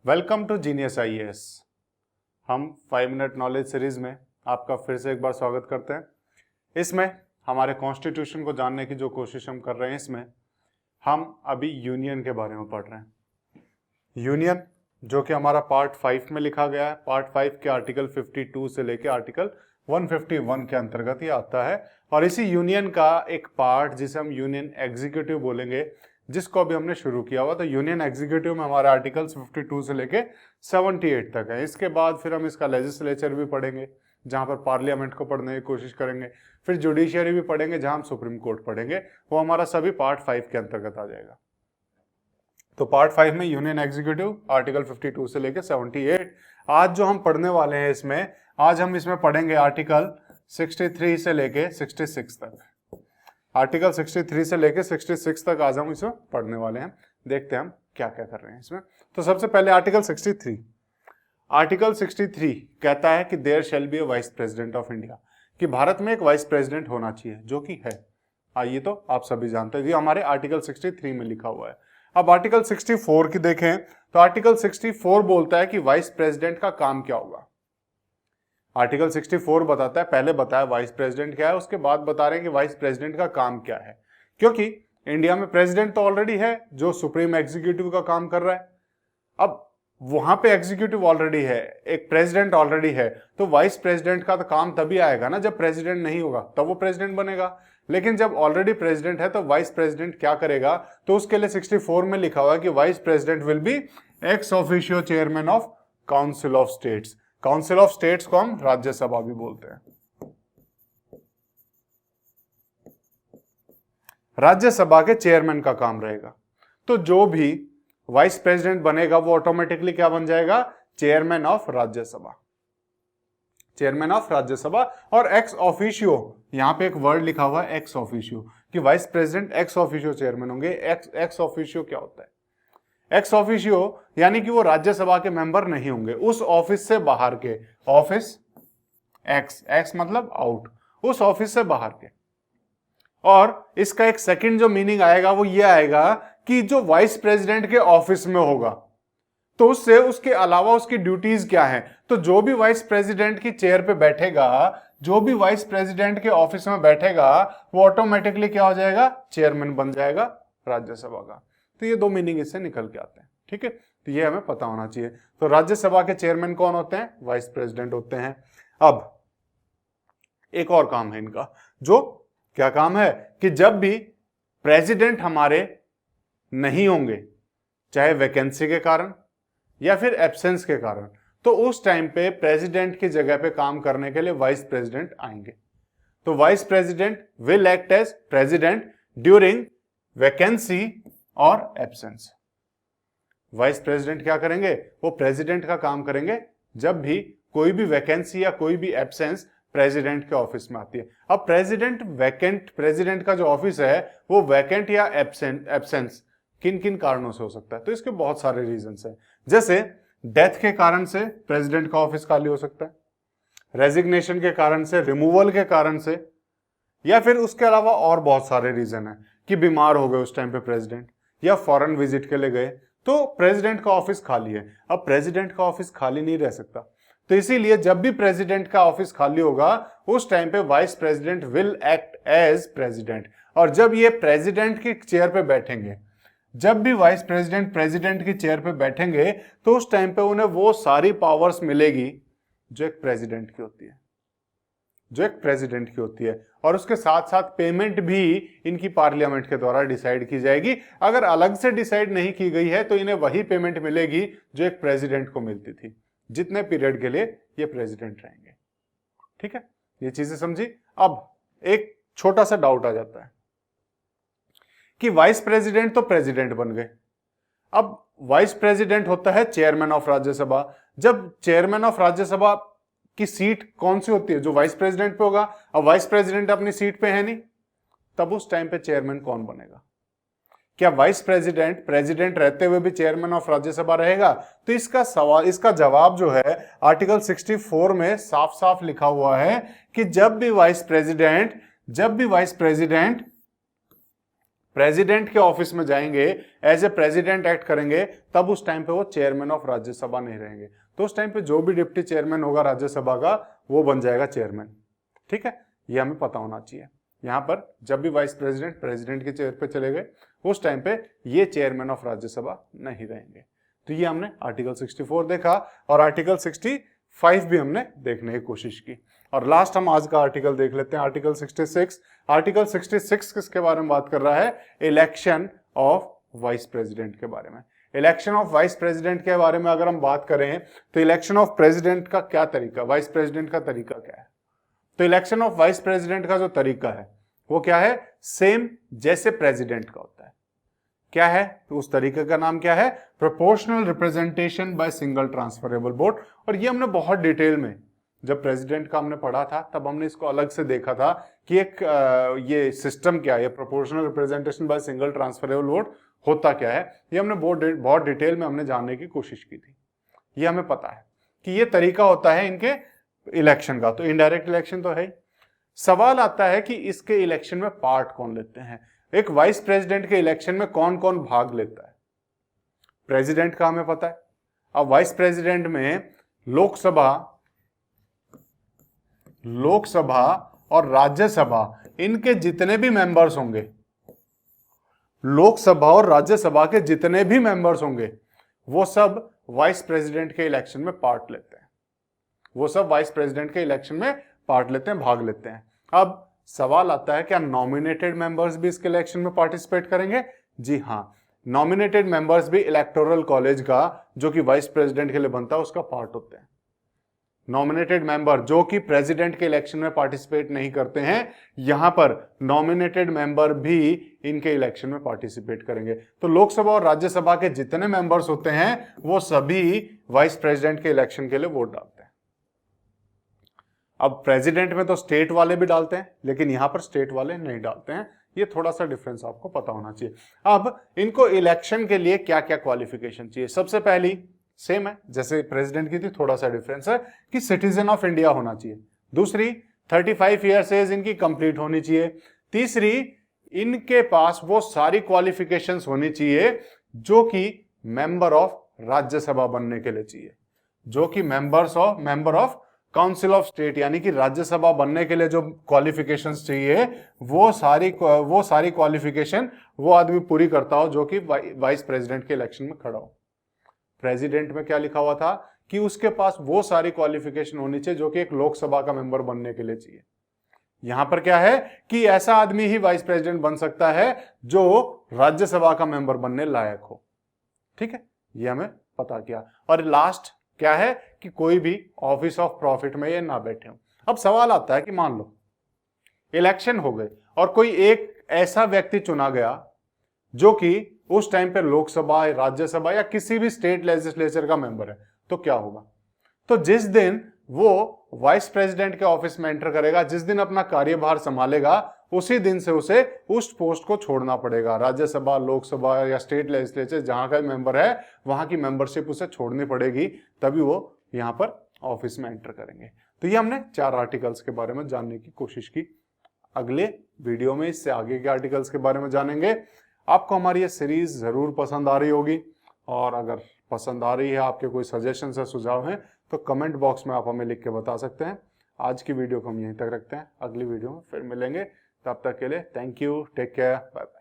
Welcome to genius IAS. हम 5 minute knowledge series में आपका फिर से एक बार स्वागत करते हैं। इसमें हमारे कॉन्स्टिट्यूशन को जानने की जो कोशिश हम कर रहे हैं, इसमें हम अभी यूनियन के बारे में पढ़ रहे हैं। यूनियन जो कि हमारा पार्ट 5 में लिखा गया है। पार्ट 5 के आर्टिकल 52 से लेके आर्टिकल 151 के अंतर्गत ये आता है। और इसी यूनियन का एक पार्ट जिसे हम यूनियन एग्जीक्यूटिव बोलेंगे, जिसको अभी हमने शुरू किया हुआ। तो यूनियन एग्जीक्यूटिव में हमारे आर्टिकल्स 52 से लेके 78 तक है। इसके बाद फिर हम इसका लेजिस्लेचर भी पढ़ेंगे, जहां पर पार्लियामेंट को पढ़ने की कोशिश करेंगे। फिर जुडिशियरी भी पढ़ेंगे, जहां हम सुप्रीम कोर्ट पढ़ेंगे। वो हमारा सभी पार्ट 5 के अंतर्गत आ जाएगा। तो पार्ट 5 में यूनियन एग्जीक्यूटिव आर्टिकल 52 से लेके 78। आज जो हम पढ़ने वाले हैं आज हम इसमें पढ़ेंगे आर्टिकल 63 से लेके 66 तक। आर्टिकल 63 से लेके 66 तक आज हम इसमें पढ़ने वाले हैं। देखते हैं हम क्या क्या कर रहे हैं इसमें। तो सबसे पहले आर्टिकल 63। आर्टिकल 63 कहता है कि there shall be a vice president of India, कि भारत में एक वाइस प्रेसिडेंट होना चाहिए, जो कि है। आइए, तो आप सभी जानते हैं, ये हमारे आर्टिकल 63 में लिखा हुआ है। अब आर्टिकल 64 की देखें तो आर्टिकल 64 बोलता है कि वाइस प्रेसिडेंट का काम क्या होगा। आर्टिकल 64 बताता है, पहले बताया वाइस प्रेसिडेंट क्या है, उसके बाद बता रहे हैं कि वाइस प्रेसिडेंट का काम क्या है। क्योंकि इंडिया में प्रेसिडेंट तो ऑलरेडी है जो सुप्रीम एग्जीक्यूटिव का काम कर रहा है। अब वहां पे एग्जीक्यूटिव ऑलरेडी है, एक प्रेसिडेंट ऑलरेडी है, तो वाइस प्रेसिडेंट का तो काम तभी आएगा ना जब प्रेसिडेंट नहीं होगा, तब वो प्रेसिडेंट बनेगा। लेकिन जब ऑलरेडी प्रेसिडेंट है तो वाइस प्रेसिडेंट क्या करेगा, तो उसके लिए 64 में लिखा हुआ है कि vice president will be ex officio chairman of council of states. Council of states को हम राज्यसभा भी बोलते हैं। राज्यसभा के चेयरमैन का काम रहेगा। तो जो भी वाइस प्रेसिडेंट बनेगा वो ऑटोमेटिकली क्या बन जाएगा, chairman of Rajya Sabha. Chairman of Rajya Sabha. और एक्स ऑफिशियो, यहां पे एक वर्ड लिखा हुआ है एक्स ऑफिशियो, कि vice president ex officio chairman होंगे। एक्स ऑफिशियो क्या होता है? एक्स ऑफिशियो यानी कि वो राज्यसभा के मेंबर नहीं होंगे, उस ऑफिस से बाहर के। ऑफिस एक्स मतलब आउट, उस ऑफिस से बाहर के। और इसका एक सेकंड जो मीनिंग आएगा वो ये आएगा कि जो वाइस प्रेसिडेंट के ऑफिस में होगा, तो उससे उसके अलावा उसकी ड्यूटीज क्या है। तो जो भी वाइस प्रेसिडेंट की चेयर पे बैठेगा, जो भी वाइस प्रेसिडेंट के ऑफिस में बैठेगा, वो ऑटोमेटिकली क्या हो जाएगा, चेयरमैन बन जाएगा राज्यसभा का। तो ये दो मीनिंग इससे निकल के आते हैं। ठीक है, तो ये हमें पता होना चाहिए। तो राज्यसभा के चेयरमैन कौन होते हैं? वाइस प्रेसिडेंट होते हैं। अब एक और काम है इनका, जो क्या काम है कि जब भी प्रेसिडेंट हमारे नहीं होंगे, चाहे वैकेंसी के कारण या फिर एब्सेंस के कारण, तो उस टाइम पे प्रेसिडेंट की जगह पे काम करने के लिए वाइस प्रेसिडेंट आएंगे। तो vice president will act as president during vacancy और एब्सेंस। वाइस प्रेसिडेंट क्या करेंगे, वो प्रेसिडेंट का काम करेंगे जब भी कोई भी वैकेंसी या कोई भी एब्सेंस प्रेसिडेंट के ऑफिस में आती है। अब प्रेसिडेंट का जो ऑफिस है वो वैकेंट या एब्सेंस किन किन कारणों से हो सकता है, तो इसके बहुत सारे रीजंस हैं। जैसे डेथ के कारण से प्रेसिडेंट का ऑफिस खाली हो सकता है, रेजिग्नेशन के कारण से, रिमूवल के कारण से, या फिर उसके अलावा और बहुत सारे रीजन है कि बीमार हो गए उस टाइम पे प्रेसिडेंट, या फॉरेन विजिट के लिए गए, तो प्रेसिडेंट का ऑफिस खाली है। अब प्रेसिडेंट का ऑफिस खाली नहीं रह सकता, तो इसीलिए जब भी प्रेसिडेंट का ऑफिस खाली होगा उस टाइम पे vice president will act as president. और जब ये प्रेसिडेंट की चेयर पे बैठेंगे, जब भी वाइस प्रेसिडेंट प्रेसिडेंट की चेयर पे बैठेंगे, तो उस टाइम पे उन्हें वो सारी पावर्स मिलेगी जो एक प्रेसिडेंट की होती है, और उसके साथ साथ पेमेंट भी इनकी पार्लियामेंट के द्वारा डिसाइड की जाएगी। अगर अलग से डिसाइड नहीं की गई है तो इन्हें वही पेमेंट मिलेगी जो एक प्रेसिडेंट को मिलती थी, जितने पीरियड के लिए ये प्रेसिडेंट रहेंगे। ठीक है, ये चीजें समझी। अब एक छोटा सा डाउट आ जाता है कि वाइस प्रेसिडेंट तो प्रेसिडेंट बन गए, अब वाइस प्रेसिडेंट होता है चेयरमैन ऑफ राज्यसभा। जब चेयरमैन ऑफ राज्यसभा की सीट कौन सी होती है, जो वाइस प्रेसिडेंट पे होगा। अब वाइस प्रेसिडेंट अपनी सीट पे है नहीं, तब उस टाइम पे चेयरमैन कौन बनेगा? क्या वाइस प्रेसिडेंट प्रेसिडेंट रहते हुए भी चेयरमैन ऑफ राज्यसभा रहेगा? तो इसका जवाब जो है आर्टिकल 64 में साफ साफ लिखा हुआ है कि जब भी वाइस प्रेसिडेंट प्रेसिडेंट के ऑफिस में जाएंगे, एज ए प्रेसिडेंट एक्ट करेंगे, तब उस टाइम पे वो चेयरमैन ऑफ राज्यसभा नहीं रहेंगे। तो उस टाइम पे जो भी डिप्टी चेयरमैन होगा राज्यसभा का वो बन जाएगा चेयरमैन। ठीक है, ये हमें पता होना चाहिए। यहां पर जब भी वाइस प्रेसिडेंट प्रेसिडेंट के चेयर पे चले गए, उस टाइम पे ये चेयरमैन ऑफ राज्यसभा नहीं रहेंगे। तो ये हमने आर्टिकल 64 देखा और आर्टिकल 65 भी हमने देखने की कोशिश की। और लास्ट हम आज का आर्टिकल देख लेते हैं, आर्टिकल 66। आर्टिकल 66 किसके बारे में बात कर रहा है? इलेक्शन ऑफ वाइस प्रेसिडेंट के बारे में। इलेक्शन ऑफ वाइस प्रेसिडेंट के बारे में अगर हम बात करें तो इलेक्शन ऑफ प्रेसिडेंट का क्या तरीका, वाइस प्रेसिडेंट का तरीका क्या है? तो इलेक्शन ऑफ वाइस प्रेसिडेंट का जो तरीका है वो क्या है? सेम जैसे प्रेसिडेंट का होता है। क्या है? तो उस तरीके का नाम क्या है? Proportional representation by single transferable vote. और ये हमने बहुत डिटेल में जब प्रेसिडेंट का हमने पढ़ा था तब हमने इसको अलग से देखा था कि एक ये सिस्टम क्या है, proportional representation by single transferable vote होता क्या है। ये हमने बहुत डिटेल में हमने जानने की कोशिश की थी। ये हमें पता है कि ये तरीका होता है इनके इलेक्शन का। तो इनडायरेक्ट इलेक्शन तो है ही। सवाल आता है कि इसके इलेक्शन में पार्ट कौन लेते हैं? एक वाइस प्रेसिडेंट के इलेक्शन में कौन कौन भाग लेता है? प्रेसिडेंट का हमें पता है। अब वाइस प्रेसिडेंट में लोकसभा और राज्यसभा इनके जितने भी मेंबर्स होंगे, लोकसभा और राज्यसभा के जितने भी मेंबर्स होंगे वो सब वाइस प्रेसिडेंट के इलेक्शन में पार्ट लेते हैं। वो सब वाइस प्रेसिडेंट के इलेक्शन में पार्ट लेते हैं, भाग लेते हैं। अब सवाल आता है क्या नॉमिनेटेड मेंबर्स भी इसके इलेक्शन में पार्टिसिपेट करेंगे? जी हाँ, नॉमिनेटेड मेंबर्स भी इलेक्टोरल कॉलेज का जो कि वाइस प्रेसिडेंट के लिए बनता है उसका पार्ट होते हैं। नॉमिनेटेड मेंबर जो कि प्रेसिडेंट के इलेक्शन में पार्टिसिपेट नहीं करते हैं, यहां पर नॉमिनेटेड मेंबर भी इनके इलेक्शन में पार्टिसिपेट करेंगे। तो लोकसभा और राज्यसभा के जितने मेंबर्स होते हैं वो सभी वाइस प्रेसिडेंट के इलेक्शन के लिए वोट डालते हैं। अब प्रेसिडेंट में तो स्टेट वाले भी डालते हैं, लेकिन यहां पर स्टेट वाले नहीं डालते हैं। ये थोड़ा सा डिफरेंस आपको पता होना चाहिए। अब इनको इलेक्शन के लिए क्या क्या क्वालिफिकेशन चाहिए? सबसे पहली सेम है जैसे प्रेसिडेंट की थी, थोड़ा सा डिफरेंस है कि सिटीजन ऑफ इंडिया होना चाहिए। दूसरी 35 ईयर्स एज इनकी कंप्लीट होनी चाहिए। तीसरी इनके पास वो सारी क्वालिफिकेशंस होनी चाहिए जो कि मेंबर ऑफ राज्यसभा बनने के लिए चाहिए, जो कि member of council of state यानी कि राज्यसभा बनने के लिए जो क्वालिफिकेशंस चाहिए वो सारी क्वालिफिकेशन वो आदमी पूरी करता हो जो कि वाइस प्रेसिडेंट के इलेक्शन में खड़ा हो। प्रेसिडेंट में क्या लिखा हुआ था कि उसके पास वो सारी क्वालिफिकेशन होनी चाहिए जो कि एक लोकसभा का मेंबर बनने के लिए चाहिए। यहां पर क्या है कि ऐसा आदमी ही वाइस प्रेसिडेंट बन सकता है जो राज्यसभा का मेंबर बनने लायक हो। ठीक है, ये हमें पता किया। और लास्ट क्या है कि कोई भी ऑफिस ऑफ प्रॉफिट में ये ना बैठे हो। अब सवाल आता है कि मान लो इलेक्शन हो गए और कोई एक ऐसा व्यक्ति चुना गया जो कि उस टाइम पे लोकसभा, राज्यसभा या किसी भी स्टेट लेजिस्लेचर का मेंबर है, तो क्या होगा? तो जिस दिन वो वाइस प्रेसिडेंट के ऑफिस में एंटर करेगा, जिस दिन अपना कार्यभार संभालेगा, उसी दिन से उसे उस पोस्ट को छोड़ना पड़ेगा। राज्यसभा, लोकसभा या स्टेट लेजिस्लेचर जहां का मेंबर है वहां की मेंबरशिप उसे छोड़नी पड़ेगी, तभी वो यहां पर ऑफिस में एंटर करेंगे। तो ये हमने 4 आर्टिकल्स के बारे में जानने की कोशिश की। अगले वीडियो में इससे आगे के आर्टिकल्स के बारे में जानेंगे। आपको हमारी ये सीरीज जरूर पसंद आ रही होगी, और अगर पसंद आ रही है, आपके कोई सजेशन या सुझाव हैं तो कमेंट बॉक्स में आप हमें लिख के बता सकते हैं। आज की वीडियो को हम यहीं तक रखते हैं, अगली वीडियो में फिर मिलेंगे। तब तक के लिए thank you, take care, bye bye.